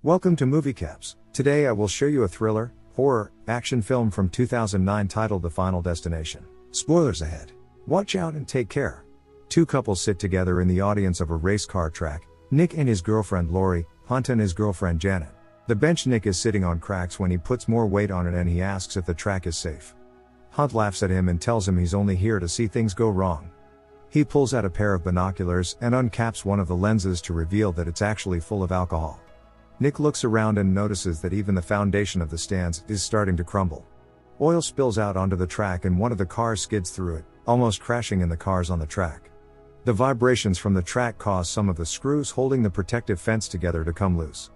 Welcome to Movie Caps. Today I will show you a thriller, horror, action film from 2009 titled The Final Destination. Spoilers ahead. Watch out and take care. Two couples sit together in the audience of a race car track, Nick and his girlfriend Lori, Hunt and his girlfriend Janet. The bench Nick is sitting on cracks when he puts more weight on it and he asks if the track is safe. Hunt laughs at him and tells him he's only here to see things go wrong. He pulls out a pair of binoculars and uncaps one of the lenses to reveal that it's actually full of alcohol. Nick looks around and notices that even the foundation of the stands is starting to crumble. Oil spills out onto the track and one of the cars skids through it, almost crashing in the cars on the track. The vibrations from the track cause some of the screws holding the protective fence together to come loose.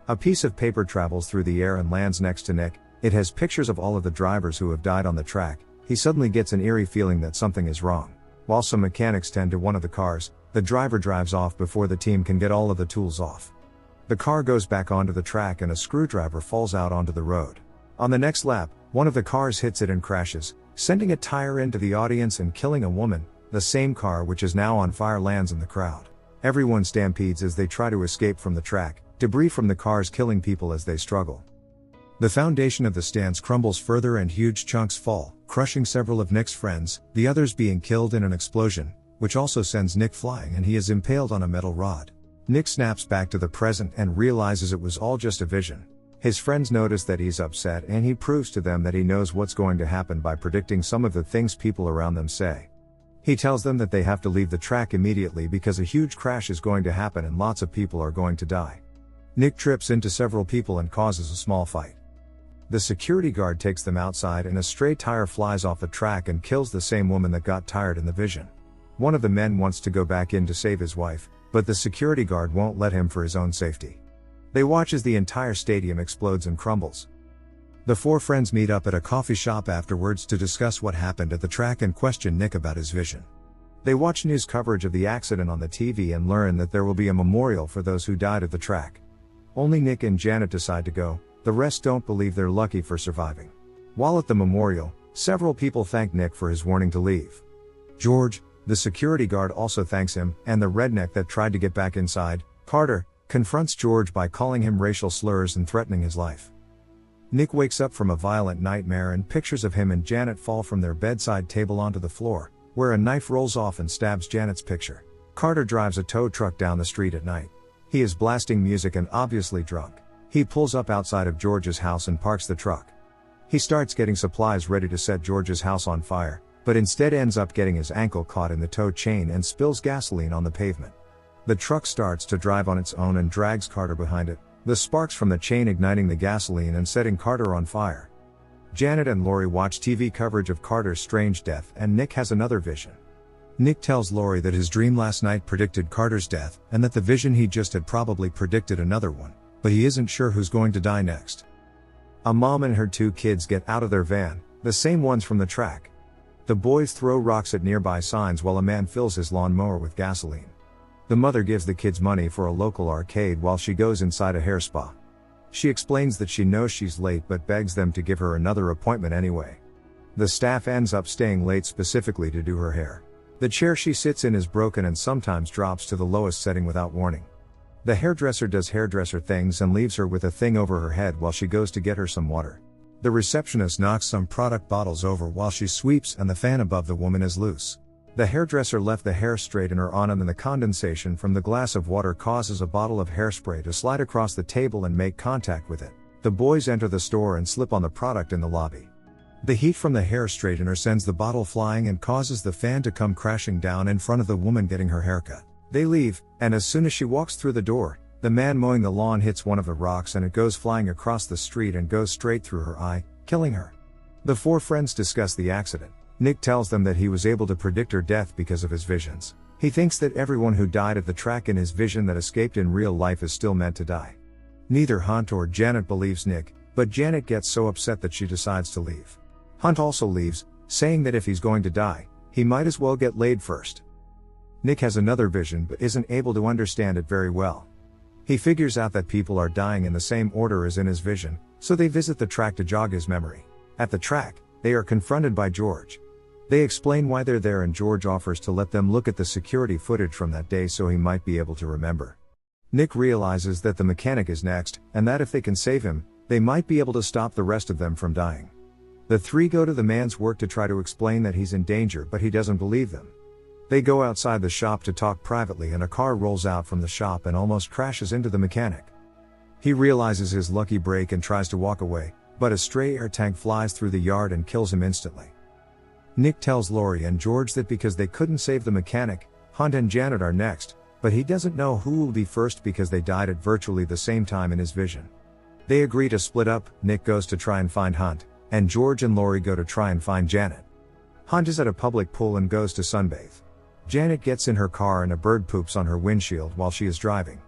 A piece of paper travels through the air and lands next to Nick. It has pictures of all of the drivers who have died on the track. He suddenly gets an eerie feeling that something is wrong. While some mechanics tend to one of the cars, the driver drives off before the team can get all of the tools off. The car goes back onto the track and a screwdriver falls out onto the road. On the next lap, one of the cars hits it and crashes, sending a tire into the audience and killing a woman. The same car, which is now on fire, lands in the crowd. Everyone stampedes as they try to escape from the track, debris from the cars killing people as they struggle. The foundation of the stands crumbles further and huge chunks fall, crushing several of Nick's friends, the others being killed in an explosion, which also sends Nick flying and he is impaled on a metal rod. Nick snaps back to the present and realizes it was all just a vision. His friends notice that he's upset and he proves to them that he knows what's going to happen by predicting some of the things people around them say. He tells them that they have to leave the track immediately because a huge crash is going to happen and lots of people are going to die. Nick trips into several people and causes a small fight. The security guard takes them outside and a stray tire flies off the track and kills the same woman that got tired in the vision. One of the men wants to go back in to save his wife, but the security guard won't let him for his own safety. They watch as the entire stadium explodes and crumbles. The four friends meet up at a coffee shop afterwards to discuss what happened at the track and question Nick about his vision. They watch news coverage of the accident on the TV and learn that there will be a memorial for those who died at the track. Only Nick and Janet decide to go, the rest don't believe they're lucky for surviving. While at the memorial, several people thank Nick for his warning to leave. George, the security guard, also thanks him, and the redneck that tried to get back inside, Carter, confronts George by calling him racial slurs and threatening his life. Nick wakes up from a violent nightmare and pictures of him and Janet fall from their bedside table onto the floor, where a knife rolls off and stabs Janet's picture. Carter drives a tow truck down the street at night. He is blasting music and obviously drunk. He pulls up outside of George's house and parks the truck. He starts getting supplies ready to set George's house on fire, but instead ends up getting his ankle caught in the tow chain and spills gasoline on the pavement. The truck starts to drive on its own and drags Carter behind it, the sparks from the chain igniting the gasoline and setting Carter on fire. Janet and Lori watch TV coverage of Carter's strange death and Nick has another vision. Nick tells Lori that his dream last night predicted Carter's death and that the vision he just had probably predicted another one, but he isn't sure who's going to die next. A mom and her two kids get out of their van, the same ones from the track. The boys throw rocks at nearby signs while a man fills his lawnmower with gasoline. The mother gives the kids money for a local arcade while she goes inside a hair spa. She explains that she knows she's late but begs them to give her another appointment anyway. The staff ends up staying late specifically to do her hair. The chair she sits in is broken and sometimes drops to the lowest setting without warning. The hairdresser does hairdresser things and leaves her with a thing over her head while she goes to get her some water. The receptionist knocks some product bottles over while she sweeps and the fan above the woman is loose. The hairdresser left the hair straightener on and the condensation from the glass of water causes a bottle of hairspray to slide across the table and make contact with it. The boys enter the store and slip on the product in the lobby. The heat from the hair straightener sends the bottle flying and causes the fan to come crashing down in front of the woman getting her haircut. They leave, and as soon as she walks through the door, the man mowing the lawn hits one of the rocks and it goes flying across the street and goes straight through her eye, killing her. The four friends discuss the accident. Nick tells them that he was able to predict her death because of his visions. He thinks that everyone who died at the track in his vision that escaped in real life is still meant to die. Neither Hunt or Janet believes Nick, but Janet gets so upset that she decides to leave. Hunt also leaves, saying that if he's going to die, he might as well get laid first. Nick has another vision but isn't able to understand it very well. He figures out that people are dying in the same order as in his vision, so they visit the track to jog his memory. At the track, they are confronted by George. They explain why they're there and George offers to let them look at the security footage from that day so he might be able to remember. Nick realizes that the mechanic is next, and that if they can save him, they might be able to stop the rest of them from dying. The three go to the man's work to try to explain that he's in danger, but he doesn't believe them. They go outside the shop to talk privately, and a car rolls out from the shop and almost crashes into the mechanic. He realizes his lucky break and tries to walk away, but a stray air tank flies through the yard and kills him instantly. Nick tells Lori and George that because they couldn't save the mechanic, Hunt and Janet are next, but he doesn't know who will be first because they died at virtually the same time in his vision. They agree to split up. Nick goes to try and find Hunt, and George and Lori go to try and find Janet. Hunt is at a public pool and goes to sunbathe. Janet gets in her car and a bird poops on her windshield while she is driving.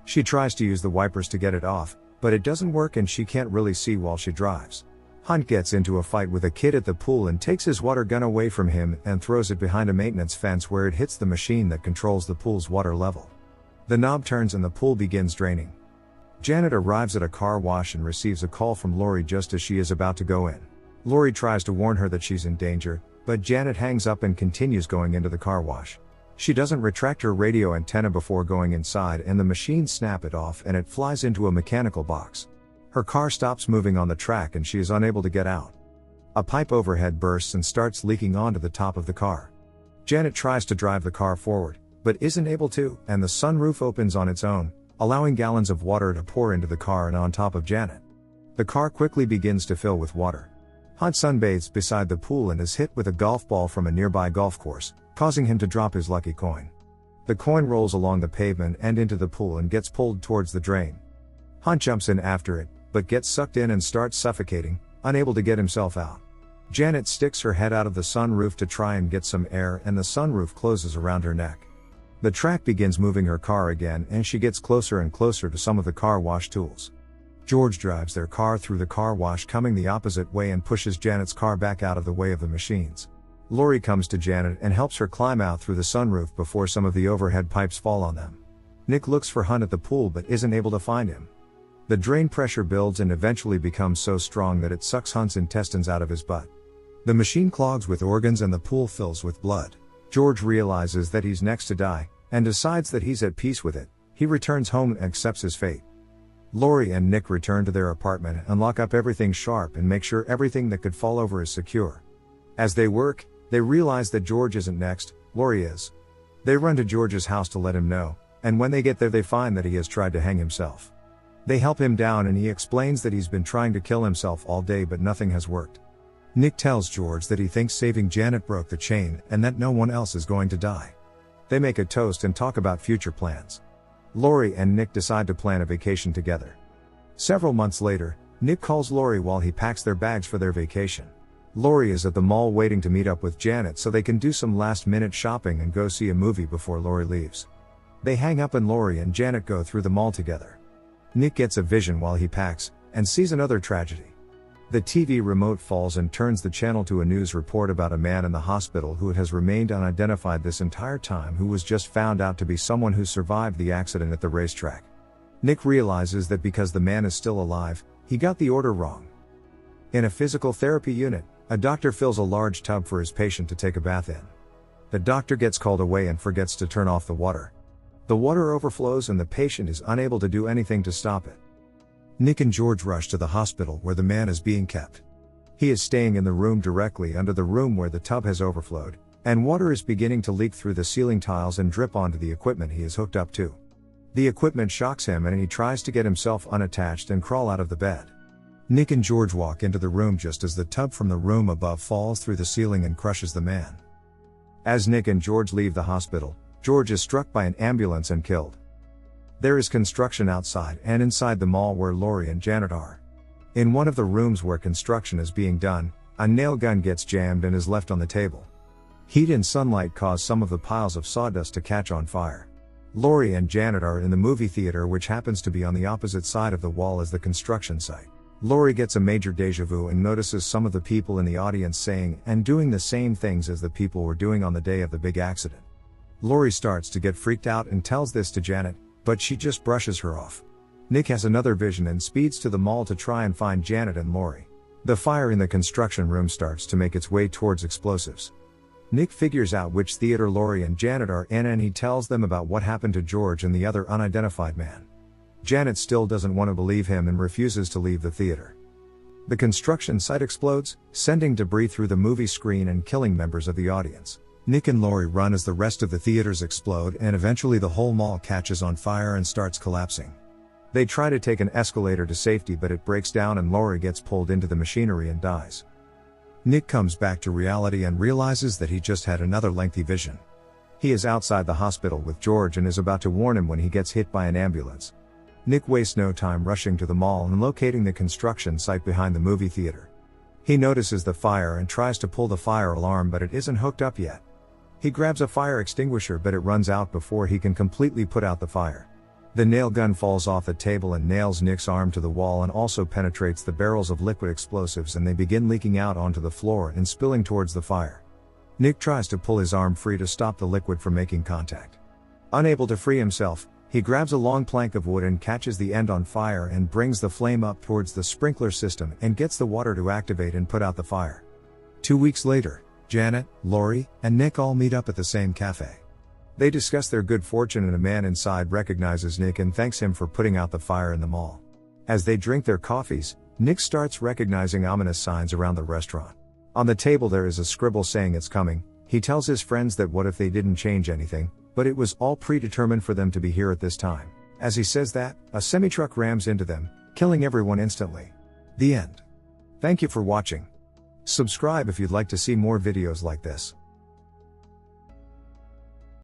She tries to use the wipers to get it off, but it doesn't work and she can't really see while she drives. Hunt gets into a fight with a kid at the pool and takes his water gun away from him and throws it behind a maintenance fence where it hits the machine that controls the pool's water level. The knob turns and the pool begins draining. Janet arrives at a car wash and receives a call from Lori just as she is about to go in. Lori tries to warn her that she's in danger, but Janet hangs up and continues going into the car wash. She doesn't retract her radio antenna before going inside and the machines snap it off and it flies into a mechanical box. Her car stops moving on the track and she is unable to get out. A pipe overhead bursts and starts leaking onto the top of the car. Janet tries to drive the car forward, but isn't able to, and the sunroof opens on its own, allowing gallons of water to pour into the car and on top of Janet. The car quickly begins to fill with water. Hunt sunbathes beside the pool and is hit with a golf ball from a nearby golf course, causing him to drop his lucky coin. The coin rolls along the pavement and into the pool and gets pulled towards the drain. Hunt jumps in after it, but gets sucked in and starts suffocating, unable to get himself out. Janet sticks her head out of the sunroof to try and get some air and the sunroof closes around her neck. The track begins moving her car again and she gets closer and closer to some of the car wash tools. George drives their car through the car wash coming the opposite way and pushes Janet's car back out of the way of the machines. Lori comes to Janet and helps her climb out through the sunroof before some of the overhead pipes fall on them. Nick looks for Hunt at the pool but isn't able to find him. The drain pressure builds and eventually becomes so strong that it sucks Hunt's intestines out of his butt. The machine clogs with organs and the pool fills with blood. George realizes that he's next to die, and decides that he's at peace with it. He returns home and accepts his fate. Lori and Nick return to their apartment and lock up everything sharp and make sure everything that could fall over is secure. As they work, they realize that George isn't next, Lori is. They run to George's house to let him know, and when they get there they find that he has tried to hang himself. They help him down and he explains that he's been trying to kill himself all day but nothing has worked. Nick tells George that he thinks saving Janet broke the chain and that no one else is going to die. They make a toast and talk about future plans. Lori and Nick decide to plan a vacation together. Several months later, Nick calls Lori while he packs their bags for their vacation. Lori is at the mall waiting to meet up with Janet so they can do some last-minute shopping and go see a movie before Lori leaves. They hang up and Lori and Janet go through the mall together. Nick gets a vision while he packs, and sees another tragedy. The TV remote falls and turns the channel to a news report about a man in the hospital who has remained unidentified this entire time who was just found out to be someone who survived the accident at the racetrack. Nick realizes that because the man is still alive, he got the order wrong. In a physical therapy unit, a doctor fills a large tub for his patient to take a bath in. The doctor gets called away and forgets to turn off the water. The water overflows and the patient is unable to do anything to stop it. Nick and George rush to the hospital where the man is being kept. He is staying in the room directly under the room where the tub has overflowed, and water is beginning to leak through the ceiling tiles and drip onto the equipment he is hooked up to. The equipment shocks him and he tries to get himself unattached and crawl out of the bed. Nick and George walk into the room just as the tub from the room above falls through the ceiling and crushes the man. As Nick and George leave the hospital, George is struck by an ambulance and killed. There is construction outside and inside the mall where Lori and Janet are. In one of the rooms where construction is being done, a nail gun gets jammed and is left on the table. Heat and sunlight cause some of the piles of sawdust to catch on fire. Lori and Janet are in the movie theater, which happens to be on the opposite side of the wall as the construction site. Lori gets a major déjà vu and notices some of the people in the audience saying and doing the same things as the people were doing on the day of the big accident. Lori starts to get freaked out and tells this to Janet, but she just brushes her off. Nick has another vision and speeds to the mall to try and find Janet and Lori. The fire in the construction room starts to make its way towards explosives. Nick figures out which theater Laurie and Janet are in and he tells them about what happened to George and the other unidentified man. Janet still doesn't want to believe him and refuses to leave the theater. The construction site explodes, sending debris through the movie screen and killing members of the audience. Nick and Laurie run as the rest of the theaters explode and eventually the whole mall catches on fire and starts collapsing. They try to take an escalator to safety but it breaks down and Laurie gets pulled into the machinery and dies. Nick comes back to reality and realizes that he just had another lengthy vision. He is outside the hospital with George and is about to warn him when he gets hit by an ambulance. Nick wastes no time rushing to the mall and locating the construction site behind the movie theater. He notices the fire and tries to pull the fire alarm but it isn't hooked up yet. He grabs a fire extinguisher but it runs out before he can completely put out the fire. The nail gun falls off the table and nails Nick's arm to the wall and also penetrates the barrels of liquid explosives and they begin leaking out onto the floor and spilling towards the fire. Nick tries to pull his arm free to stop the liquid from making contact. Unable to free himself, he grabs a long plank of wood and catches the end on fire and brings the flame up towards the sprinkler system and gets the water to activate and put out the fire. 2 weeks later, Janet, Laurie, and Nick all meet up at the same cafe. They discuss their good fortune and a man inside recognizes Nick and thanks him for putting out the fire in the mall. As they drink their coffees, Nick starts recognizing ominous signs around the restaurant. On the table there is a scribble saying it's coming. He tells his friends that what if they didn't change anything, but it was all predetermined for them to be here at this time. As he says that, a semi-truck rams into them, killing everyone instantly. The end. Thank you for watching. Subscribe if you'd like to see more videos like this.